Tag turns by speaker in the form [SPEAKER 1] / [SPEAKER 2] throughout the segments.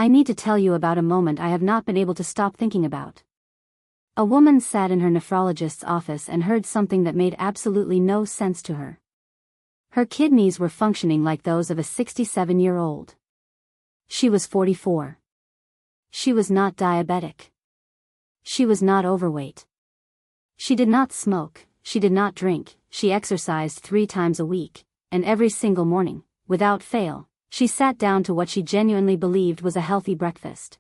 [SPEAKER 1] I need to tell you about a moment I have not been able to stop thinking about. A woman sat in her nephrologist's office and heard something that made absolutely no sense to her. Her kidneys were functioning like those of a 67-year-old. She was 44. She was not diabetic. She was not overweight. She did not smoke, she did not drink, she exercised 3 times a week, and every single morning, without fail, she sat down to what she genuinely believed was a healthy breakfast.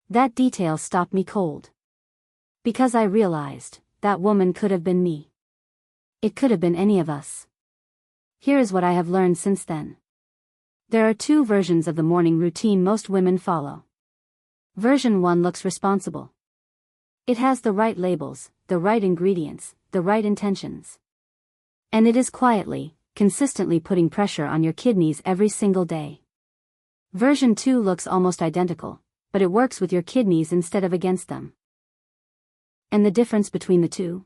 [SPEAKER 1] That detail stopped me cold. Because I realized, that woman could have been me. It could have been any of us. Here is what I have learned since then. There are 2 versions of the morning routine most women follow. Version 1 looks responsible. It has the right labels, the right ingredients, the right intentions. And it is quietly, consistently putting pressure on your kidneys every single day. Version 2 looks almost identical, but it works with your kidneys instead of against them. And the difference between the 2?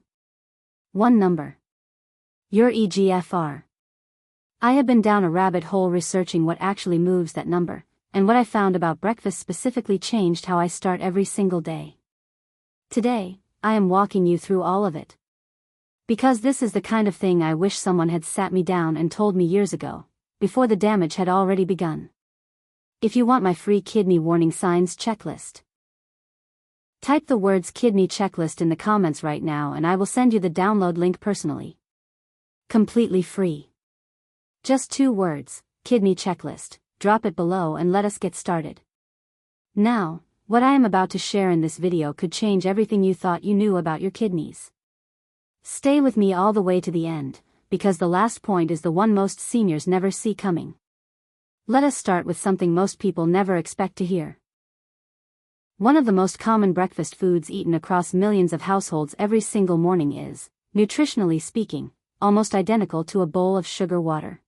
[SPEAKER 1] One number. Your eGFR. I have been down a rabbit hole researching what actually moves that number, and what I found about breakfast specifically changed how I start every single day. Today, I am walking you through all of it. Because this is the kind of thing I wish someone had sat me down and told me years ago, before the damage had already begun. If you want my free kidney warning signs checklist, type the words kidney checklist in the comments right now and I will send you the download link personally. Completely free. Just 2 words, kidney checklist, drop it below and let us get started. Now, what I am about to share in this video could change everything you thought you knew about your kidneys. Stay with me all the way to the end, because the last point is the one most seniors never see coming. Let us start with something most people never expect to hear. One of the most common breakfast foods eaten across millions of households every single morning is, nutritionally speaking, almost identical to a bowl of sugar water.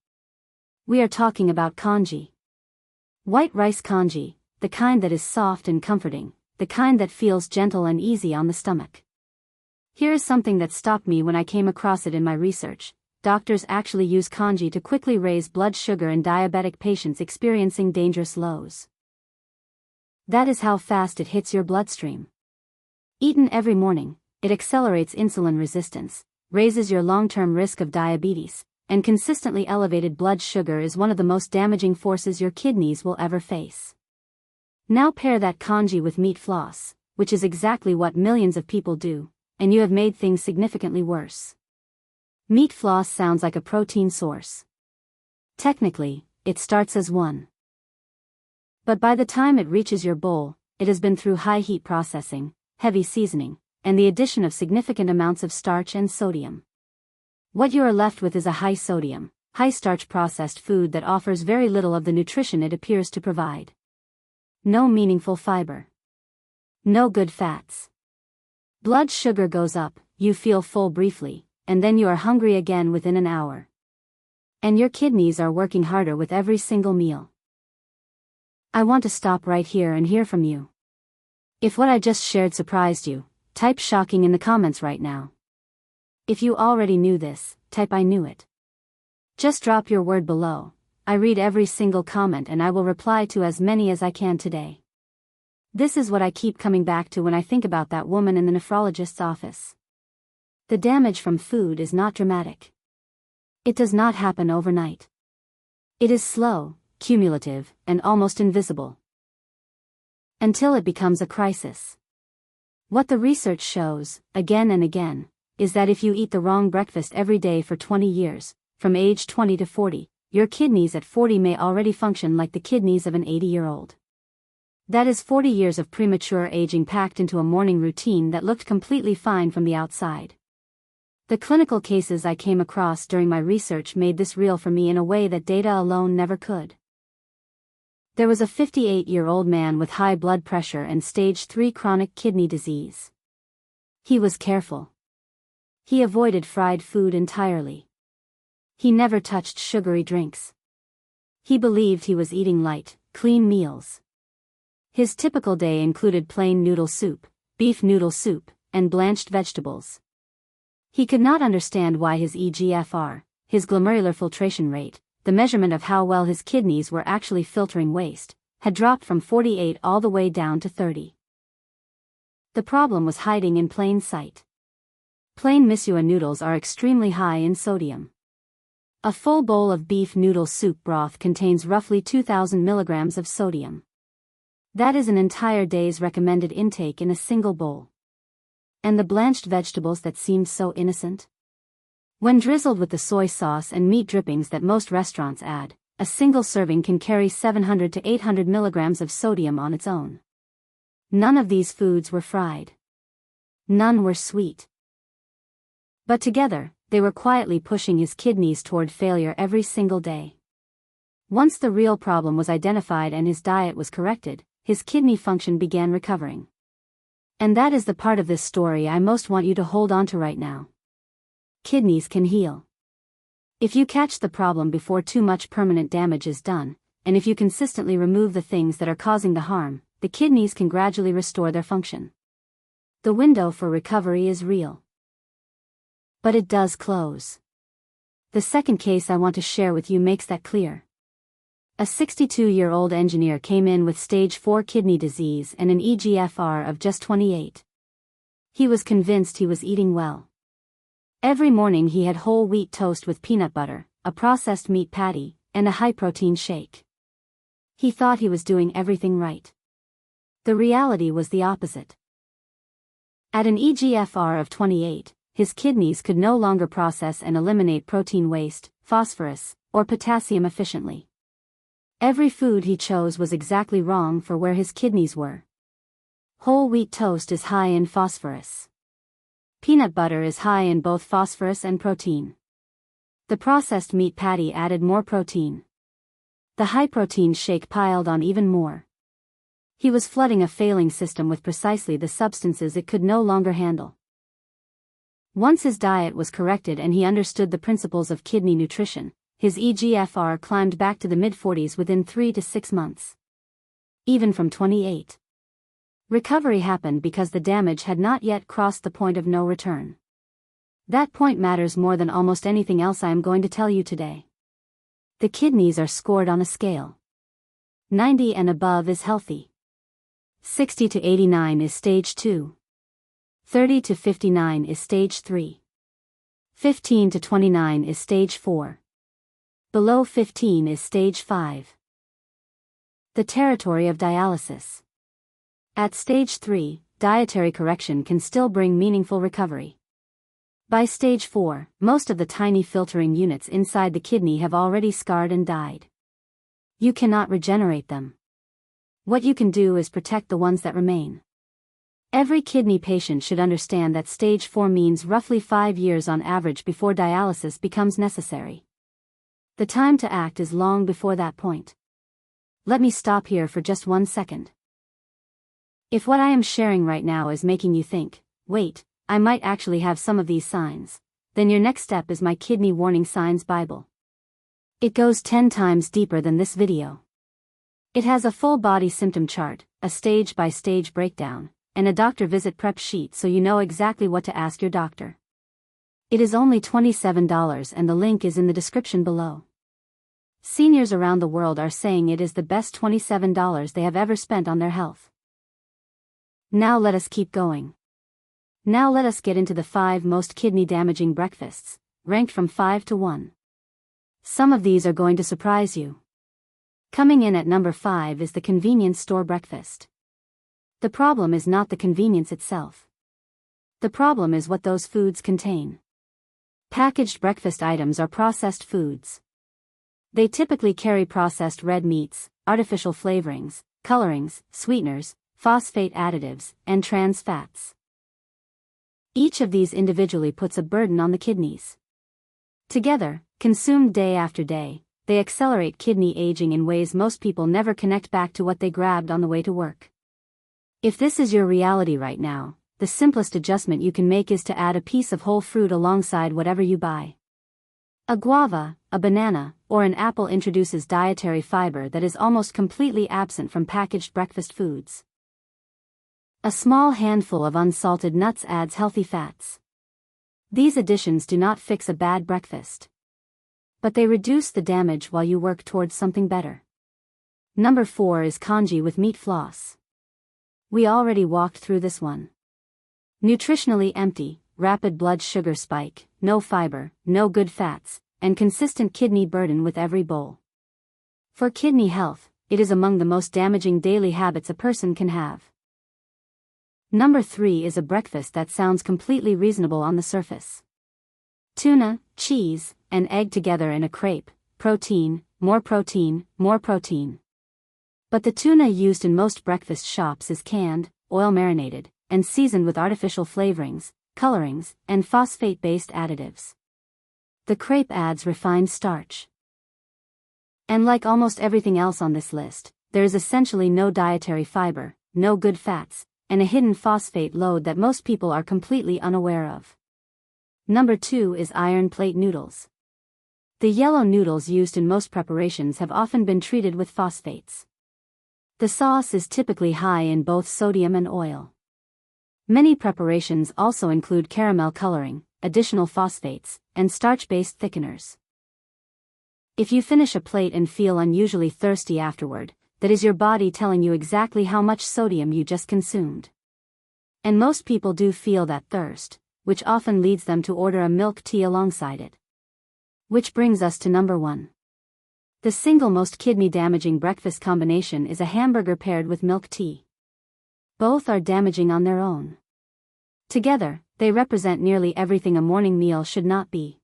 [SPEAKER 1] We are talking about congee. White rice congee, the kind that is soft and comforting, the kind that feels gentle and easy on the stomach. Here is something that stopped me when I came across it in my research. Doctors actually use congee to quickly raise blood sugar in diabetic patients experiencing dangerous lows. That is how fast it hits your bloodstream. Eaten every morning, it accelerates insulin resistance, raises your long-term risk of diabetes, and consistently elevated blood sugar is one of the most damaging forces your kidneys will ever face. Now pair that congee with meat floss, which is exactly what millions of people do, and you have made things significantly worse. Meat floss sounds like a protein source. Technically, it starts as one. But by the time it reaches your bowl, it has been through high heat processing, heavy seasoning, and the addition of significant amounts of starch and sodium. What you are left with is a high sodium, high starch processed food that offers very little of the nutrition it appears to provide. No meaningful fiber. No good fats. Blood sugar goes up, you feel full briefly, and then you are hungry again within an hour. And your kidneys are working harder with every single meal. I want to stop right here and hear from you. If what I just shared surprised you, type shocking in the comments right now. If you already knew this, type I knew it. Just drop your word below. I read every single comment and I will reply to as many as I can today. This is what I keep coming back to when I think about that woman in the nephrologist's office. The damage from food is not dramatic. It does not happen overnight. It is slow, cumulative, and almost invisible. Until it becomes a crisis. What the research shows, again and again, is that if you eat the wrong breakfast every day for 20 years, from age 20 to 40, your kidneys at 40 may already function like the kidneys of an 80-year-old. That is 40 years of premature aging packed into a morning routine that looked completely fine from the outside. The clinical cases I came across during my research made this real for me in a way that data alone never could. There was a 58-year-old man with high blood pressure and stage 3 chronic kidney disease. He was careful. He avoided fried food entirely. He never touched sugary drinks. He believed he was eating light, clean meals. His typical day included plain noodle soup, beef noodle soup, and blanched vegetables. He could not understand why his eGFR, his glomerular filtration rate, the measurement of how well his kidneys were actually filtering waste, had dropped from 48 all the way down to 30. The problem was hiding in plain sight. Plain misua noodles are extremely high in sodium. A full bowl of beef noodle soup broth contains roughly 2,000 milligrams of sodium. That is an entire day's recommended intake in a single bowl. And the blanched vegetables that seemed so innocent? When drizzled with the soy sauce and meat drippings that most restaurants add, a single serving can carry 700 to 800 milligrams of sodium on its own. None of these foods were fried. None were sweet. But together, they were quietly pushing his kidneys toward failure every single day. Once the real problem was identified and his diet was corrected, his kidney function began recovering. And that is the part of this story I most want you to hold on to right now. Kidneys can heal. If you catch the problem before too much permanent damage is done, and if you consistently remove the things that are causing the harm, the kidneys can gradually restore their function. The window for recovery is real. But it does close. The second case I want to share with you makes that clear. A 62-year-old engineer came in with stage 4 kidney disease and an eGFR of just 28. He was convinced he was eating well. Every morning he had whole wheat toast with peanut butter, a processed meat patty, and a high-protein shake. He thought he was doing everything right. The reality was the opposite. At an eGFR of 28, his kidneys could no longer process and eliminate protein waste, phosphorus, or potassium efficiently. Every food he chose was exactly wrong for where his kidneys were. Whole wheat toast is high in phosphorus. Peanut butter is high in both phosphorus and protein. The processed meat patty added more protein. The high-protein shake piled on even more. He was flooding a failing system with precisely the substances it could no longer handle. Once his diet was corrected and he understood the principles of kidney nutrition, his eGFR climbed back to the mid-40s within 3 to 6 months. Even from 28. Recovery happened because the damage had not yet crossed the point of no return. That point matters more than almost anything else I am going to tell you today. The kidneys are scored on a scale. 90 and above is healthy. 60 to 89 is stage 2. 30 to 59 is stage 3. 15 to 29 is stage 4. Below 15 is stage 5. The territory of dialysis. At stage 3, dietary correction can still bring meaningful recovery. By stage 4, most of the tiny filtering units inside the kidney have already scarred and died. You cannot regenerate them. What you can do is protect the ones that remain. Every kidney patient should understand that stage 4 means roughly 5 years on average before dialysis becomes necessary. The time to act is long before that point. Let me stop here for just 1 second. If what I am sharing right now is making you think, wait, I might actually have some of these signs, then your next step is my Kidney Warning Signs Bible. It goes 10 times deeper than this video. It has a full body symptom chart, a stage-by-stage breakdown, and a doctor visit prep sheet so you know exactly what to ask your doctor. It is only $27 and the link is in the description below. Seniors around the world are saying it is the best $27 they have ever spent on their health. Now let us keep going. Now let us get into the 5 most kidney-damaging breakfasts, ranked from 5 to 1. Some of these are going to surprise you. Coming in at number 5 is the convenience store breakfast. The problem is not the convenience itself. The problem is what those foods contain. Packaged breakfast items are processed foods. They typically carry processed red meats, artificial flavorings, colorings, sweeteners, phosphate additives, and trans fats. Each of these individually puts a burden on the kidneys. Together, consumed day after day, they accelerate kidney aging in ways most people never connect back to what they grabbed on the way to work. If this is your reality right now, the simplest adjustment you can make is to add a piece of whole fruit alongside whatever you buy. A guava, a banana, or an apple introduces dietary fiber that is almost completely absent from packaged breakfast foods. A small handful of unsalted nuts adds healthy fats. These additions do not fix a bad breakfast, but they reduce the damage while you work towards something better. Number 4 is congee with meat floss. We already walked through this one. Nutritionally empty, rapid blood sugar spike, no fiber, no good fats, and consistent kidney burden with every bowl. For kidney health, it is among the most damaging daily habits a person can have. Number 3 is a breakfast that sounds completely reasonable on the surface. Tuna, cheese, and egg together in a crepe, protein, more protein, more protein. But the tuna used in most breakfast shops is canned, oil-marinated, and seasoned with artificial flavorings, colorings, and phosphate-based additives. The crepe adds refined starch. And like almost everything else on this list, there is essentially no dietary fiber, no good fats, and a hidden phosphate load that most people are completely unaware of. Number 2 is iron plate noodles. The yellow noodles used in most preparations have often been treated with phosphates. The sauce is typically high in both sodium and oil. Many preparations also include caramel coloring, additional phosphates, and starch-based thickeners. If you finish a plate and feel unusually thirsty afterward, that is your body telling you exactly how much sodium you just consumed. And most people do feel that thirst, which often leads them to order a milk tea alongside it. Which brings us to number 1. The single most kidney-damaging breakfast combination is a hamburger paired with milk tea. Both are damaging on their own. Together, they represent nearly everything a morning meal should not be.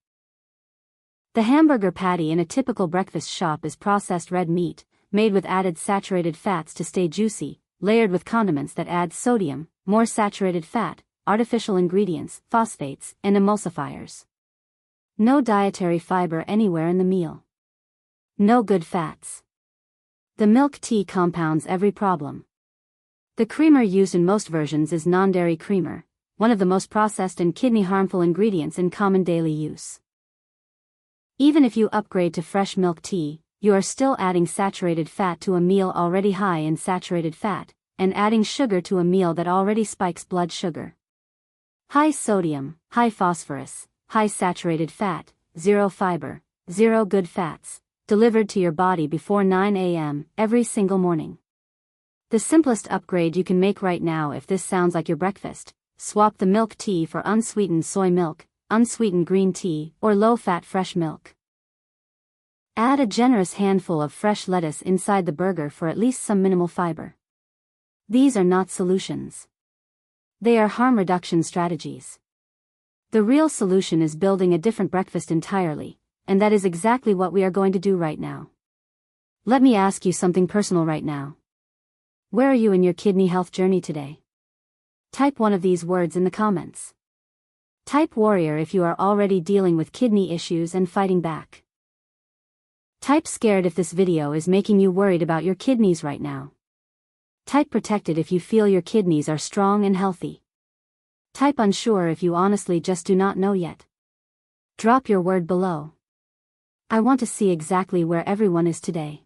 [SPEAKER 1] The hamburger patty in a typical breakfast shop is processed red meat, made with added saturated fats to stay juicy, layered with condiments that add sodium, more saturated fat, artificial ingredients, phosphates, and emulsifiers. No dietary fiber anywhere in the meal. No good fats. The milk tea compounds every problem. The creamer used in most versions is non-dairy creamer, one of the most processed and kidney-harmful ingredients in common daily use. Even if you upgrade to fresh milk tea, you are still adding saturated fat to a meal already high in saturated fat, and adding sugar to a meal that already spikes blood sugar. High sodium, high phosphorus, high saturated fat, zero fiber, zero good fats, delivered to your body before 9 a.m. every single morning. The simplest upgrade you can make right now if this sounds like your breakfast: swap the milk tea for unsweetened soy milk, unsweetened green tea, or low-fat fresh milk. Add a generous handful of fresh lettuce inside the burger for at least some minimal fiber. These are not solutions. They are harm reduction strategies. The real solution is building a different breakfast entirely, and that is exactly what we are going to do right now. Let me ask you something personal right now. Where are you in your kidney health journey today? Type one of these words in the comments. Type warrior if you are already dealing with kidney issues and fighting back. Type scared if this video is making you worried about your kidneys right now. Type protected if you feel your kidneys are strong and healthy. Type unsure if you honestly just do not know yet. Drop your word below. I want to see exactly where everyone is today.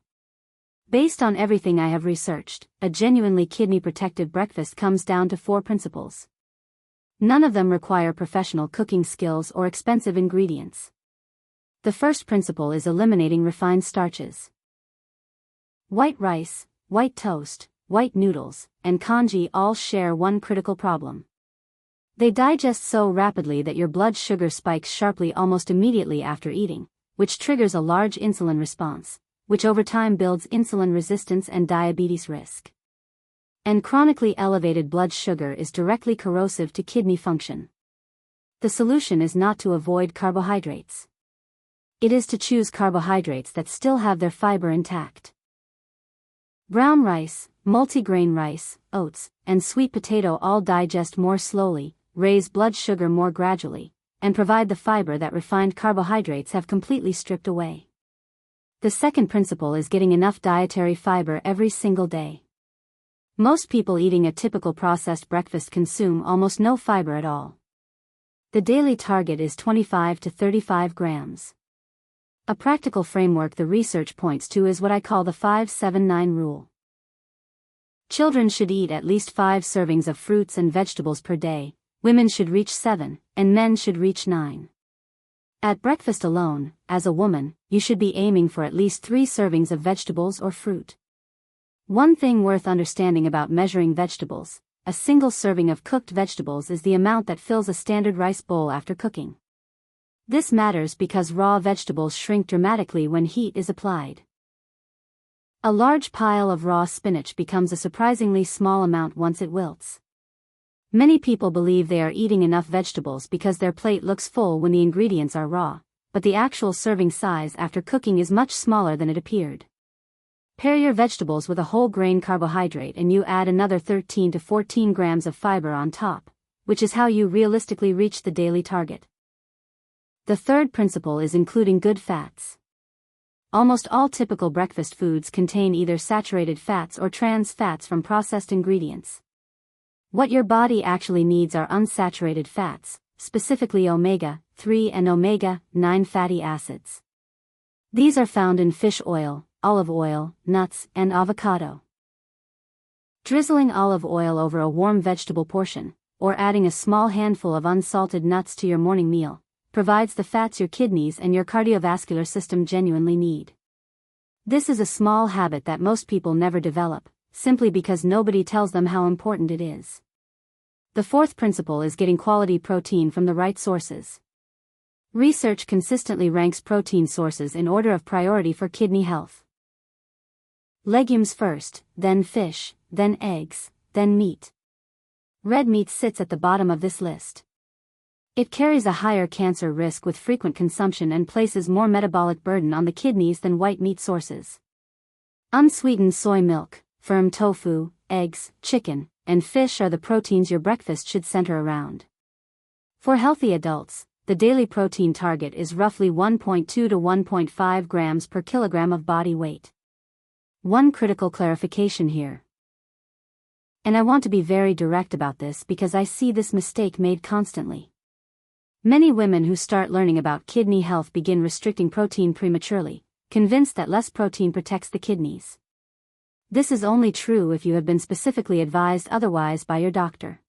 [SPEAKER 1] Based on everything I have researched, a genuinely kidney-protected breakfast comes down to 4 principles. None of them require professional cooking skills or expensive ingredients. The first principle is eliminating refined starches. White rice, white toast, white noodles, and congee all share one critical problem. They digest so rapidly that your blood sugar spikes sharply almost immediately after eating, which triggers a large insulin response, which over time builds insulin resistance and diabetes risk. And chronically elevated blood sugar is directly corrosive to kidney function. The solution is not to avoid carbohydrates. It is to choose carbohydrates that still have their fiber intact. Brown rice, multigrain rice, oats, and sweet potato all digest more slowly, raise blood sugar more gradually, and provide the fiber that refined carbohydrates have completely stripped away. The second principle is getting enough dietary fiber every single day. Most people eating a typical processed breakfast consume almost no fiber at all. The daily target is 25 to 35 grams. A practical framework the research points to is what I call the 5-7-9 rule. Children should eat at least 5 servings of fruits and vegetables per day, women should reach 7, and men should reach 9. At breakfast alone, as a woman, you should be aiming for at least 3 servings of vegetables or fruit. One thing worth understanding about measuring vegetables: a single serving of cooked vegetables is the amount that fills a standard rice bowl after cooking. This matters because raw vegetables shrink dramatically when heat is applied. A large pile of raw spinach becomes a surprisingly small amount once it wilts. Many people believe they are eating enough vegetables because their plate looks full when the ingredients are raw, but the actual serving size after cooking is much smaller than it appeared. Pair your vegetables with a whole grain carbohydrate and you add another 13 to 14 grams of fiber on top, which is how you realistically reach the daily target. The third principle is including good fats. Almost all typical breakfast foods contain either saturated fats or trans fats from processed ingredients. What your body actually needs are unsaturated fats, specifically omega-3 and omega-9 fatty acids. These are found in fish oil, olive oil, nuts, and avocado. Drizzling olive oil over a warm vegetable portion, or adding a small handful of unsalted nuts to your morning meal, provides the fats your kidneys and your cardiovascular system genuinely need. This is a small habit that most people never develop, simply because nobody tells them how important it is. The fourth principle is getting quality protein from the right sources. Research consistently ranks protein sources in order of priority for kidney health. Legumes first, then fish, then eggs, then meat. Red meat sits at the bottom of this list. It carries a higher cancer risk with frequent consumption and places more metabolic burden on the kidneys than white meat sources. Unsweetened soy milk, firm tofu, eggs, chicken, and fish are the proteins your breakfast should center around. For healthy adults, the daily protein target is roughly 1.2 to 1.5 grams per kilogram of body weight. One critical clarification here. And I want to be very direct about this because I see this mistake made constantly. Many women who start learning about kidney health begin restricting protein prematurely, convinced that less protein protects the kidneys. This is only true if you have been specifically advised otherwise by your doctor.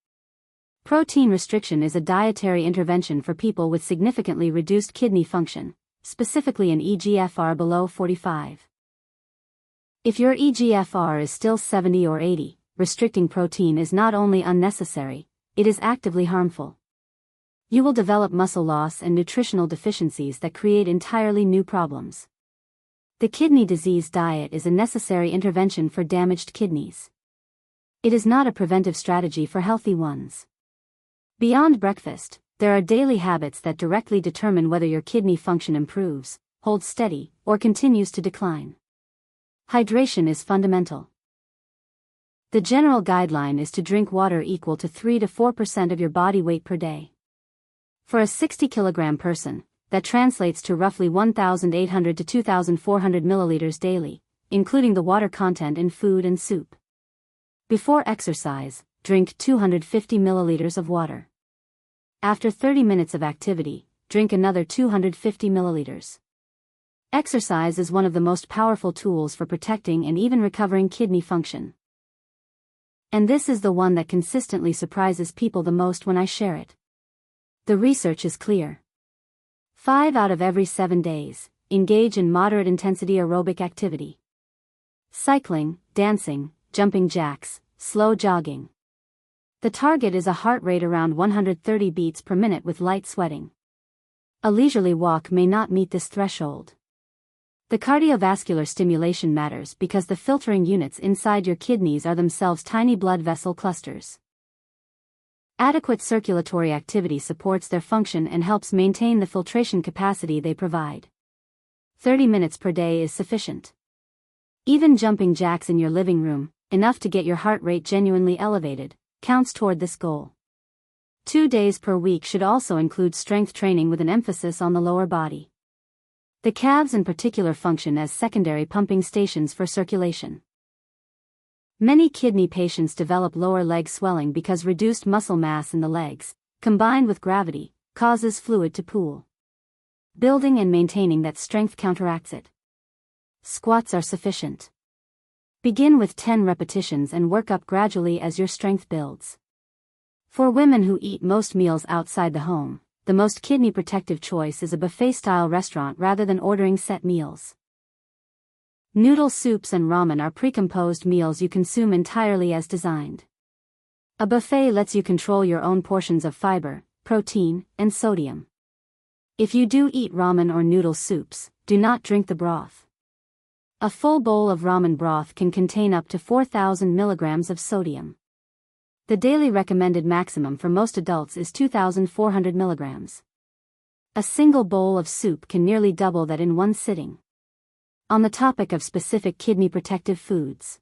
[SPEAKER 1] Protein restriction is a dietary intervention for people with significantly reduced kidney function, specifically an eGFR below 45. If your eGFR is still 70 or 80, restricting protein is not only unnecessary, it is actively harmful. You will develop muscle loss and nutritional deficiencies that create entirely new problems. The kidney disease diet is a necessary intervention for damaged kidneys. It is not a preventive strategy for healthy ones. Beyond breakfast, there are daily habits that directly determine whether your kidney function improves, holds steady, or continues to decline. Hydration is fundamental. The general guideline is to drink water equal to 3 to 4% of your body weight per day. For a 60-kilogram person, that translates to roughly 1,800 to 2,400 milliliters daily, including the water content in food and soup. Before exercise, drink 250 milliliters of water. After 30 minutes of activity, drink another 250 milliliters. Exercise is one of the most powerful tools for protecting and even recovering kidney function. And this is the one that consistently surprises people the most when I share it. The research is clear. 5 out of every 7 days, engage in moderate intensity aerobic activity. Cycling, dancing, jumping jacks, slow jogging. The target is a heart rate around 130 beats per minute with light sweating. A leisurely walk may not meet this threshold. The cardiovascular stimulation matters because the filtering units inside your kidneys are themselves tiny blood vessel clusters. Adequate circulatory activity supports their function and helps maintain the filtration capacity they provide. 30 minutes per day is sufficient. Even jumping jacks in your living room, enough to get your heart rate genuinely elevated, counts toward this goal. 2 days per week should also include strength training with an emphasis on the lower body. The calves in particular function as secondary pumping stations for circulation. Many kidney patients develop lower leg swelling because reduced muscle mass in the legs, combined with gravity, causes fluid to pool. Building and maintaining that strength counteracts it. Squats are sufficient. Begin with 10 repetitions and work up gradually as your strength builds. For women who eat most meals outside the home, the most kidney protective choice is a buffet-style restaurant rather than ordering set meals. Noodle soups and ramen are pre-composed meals you consume entirely as designed. A buffet lets you control your own portions of fiber, protein, and sodium. If you do eat ramen or noodle soups, do not drink the broth. A full bowl of ramen broth can contain up to 4,000 milligrams of sodium. The daily recommended maximum for most adults is 2,400 milligrams. A single bowl of soup can nearly double that in one sitting. On the topic of specific kidney protective foods,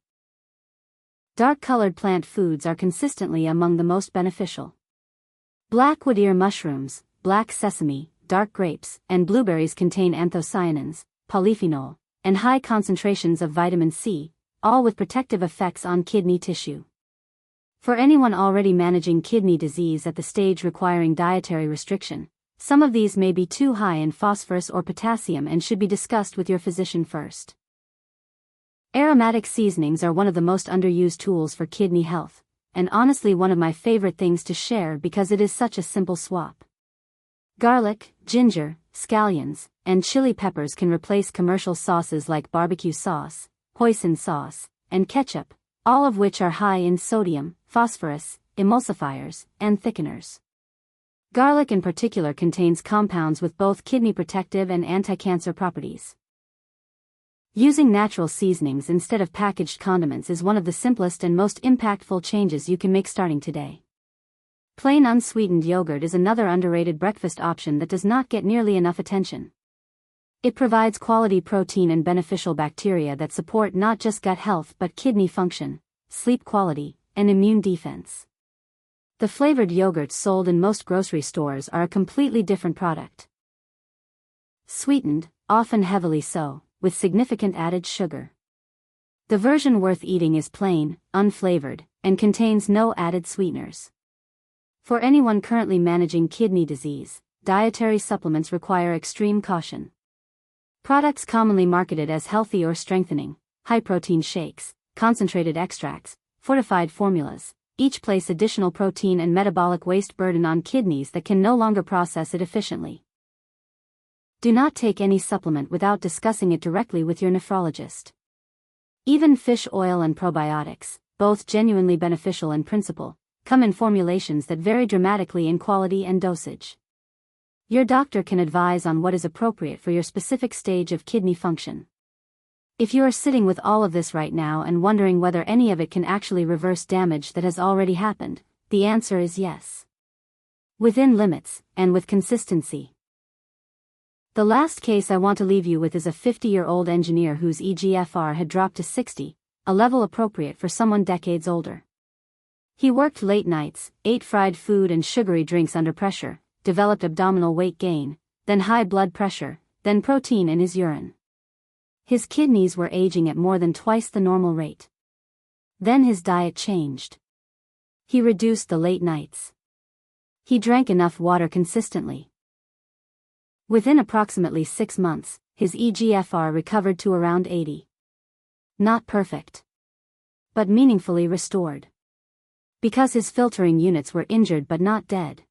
[SPEAKER 1] dark-colored plant foods are consistently among the most beneficial. Black wood ear mushrooms, black sesame, dark grapes, and blueberries contain anthocyanins, polyphenol, and high concentrations of vitamin C, all with protective effects on kidney tissue. For anyone already managing kidney disease at the stage requiring dietary restriction, some of these may be too high in phosphorus or potassium and should be discussed with your physician first. Aromatic seasonings are one of the most underused tools for kidney health, and honestly one of my favorite things to share because it is such a simple swap. Garlic, ginger, scallions, and chili peppers can replace commercial sauces like barbecue sauce, hoisin sauce, and ketchup, all of which are high in sodium, phosphorus, emulsifiers, and thickeners. Garlic in particular contains compounds with both kidney protective and anti-cancer properties. Using natural seasonings instead of packaged condiments is one of the simplest and most impactful changes you can make starting today. Plain unsweetened yogurt is another underrated breakfast option that does not get nearly enough attention. It provides quality protein and beneficial bacteria that support not just gut health but kidney function, sleep quality, and immune defense. The flavored yogurts sold in most grocery stores are a completely different product. Sweetened, often heavily so, with significant added sugar. The version worth eating is plain, unflavored, and contains no added sweeteners. For anyone currently managing kidney disease, dietary supplements require extreme caution. Products commonly marketed as healthy or strengthening, high-protein shakes, concentrated extracts, fortified formulas, each place additional protein and metabolic waste burden on kidneys that can no longer process it efficiently. Do not take any supplement without discussing it directly with your nephrologist. Even fish oil and probiotics, both genuinely beneficial in principle, come in formulations that vary dramatically in quality and dosage. Your doctor can advise on what is appropriate for your specific stage of kidney function. If you are sitting with all of this right now and wondering whether any of it can actually reverse damage that has already happened, the answer is yes. Within limits, and with consistency. The last case I want to leave you with is a 50-year-old engineer whose eGFR had dropped to 60, a level appropriate for someone decades older. He worked late nights, ate fried food and sugary drinks under pressure, developed abdominal weight gain, then high blood pressure, then protein in his urine. His kidneys were aging at more than twice the normal rate. Then his diet changed. He reduced the late nights. He drank enough water consistently. Within approximately 6 months, his eGFR recovered to around 80. Not perfect, but meaningfully restored. Because his filtering units were injured but not dead.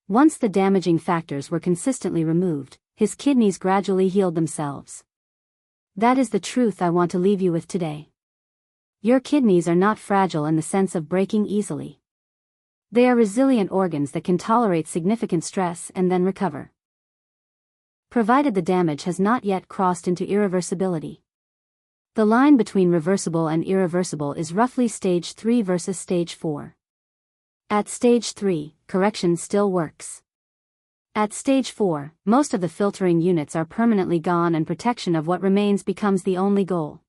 [SPEAKER 1] Once the damaging factors were consistently removed, his kidneys gradually healed themselves. That is the truth I want to leave you with today. Your kidneys are not fragile in the sense of breaking easily. They are resilient organs that can tolerate significant stress and then recover. Provided the damage has not yet crossed into irreversibility. The line between reversible and irreversible is roughly stage 3 versus stage 4. At stage 3, correction still works. At stage 4, most of the filtering units are permanently gone and protection of what remains becomes the only goal.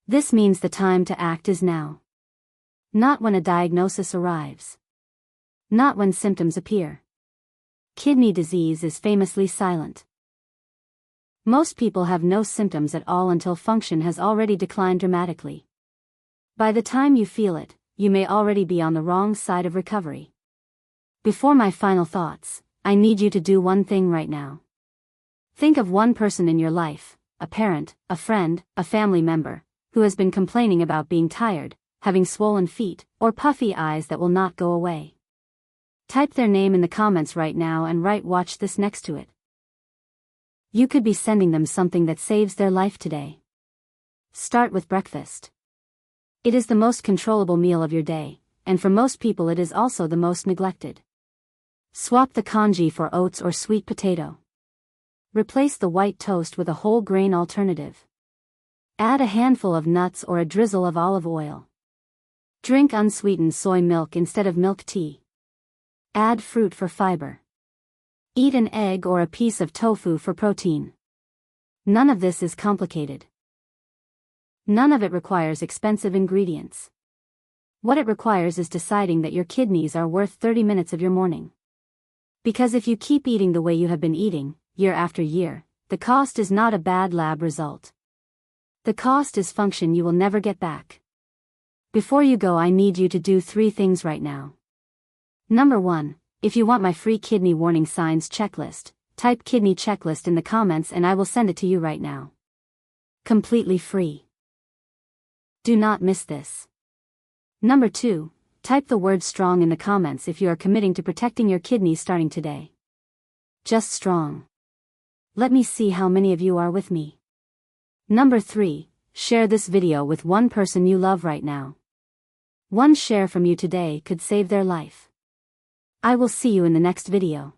[SPEAKER 1] This means the time to act is now. Not when a diagnosis arrives. Not when symptoms appear. Kidney disease is famously silent. Most people have no symptoms at all until function has already declined dramatically. By the time you feel it, you may already be on the wrong side of recovery. Before my final thoughts, I need you to do one thing right now. Think of one person in your life, a parent, a friend, a family member, who has been complaining about being tired, having swollen feet, or puffy eyes that will not go away. Type their name in the comments right now and write "watch this" next to it. You could be sending them something that saves their life today. Start with breakfast. It is the most controllable meal of your day, and for most people it is also the most neglected. Swap the congee for oats or sweet potato. Replace the white toast with a whole grain alternative. Add a handful of nuts or a drizzle of olive oil. Drink unsweetened soy milk instead of milk tea. Add fruit for fiber. Eat an egg or a piece of tofu for protein. None of this is complicated. None of it requires expensive ingredients. What it requires is deciding that your kidneys are worth 30 minutes of your morning. Because if you keep eating the way you have been eating, year after year, the cost is not a bad lab result. The cost is function you will never get back. Before you go, I need you to do 3 things right now. Number 1, if you want my free kidney warning signs checklist, type kidney checklist in the comments and I will send it to you right now. Completely free. Do not miss this. Number 2, type the word strong in the comments if you are committing to protecting your kidneys starting today. Just strong. Let me see how many of you are with me. Number 3, share this video with one person you love right now. One share from you today could save their life. I will see you in the next video.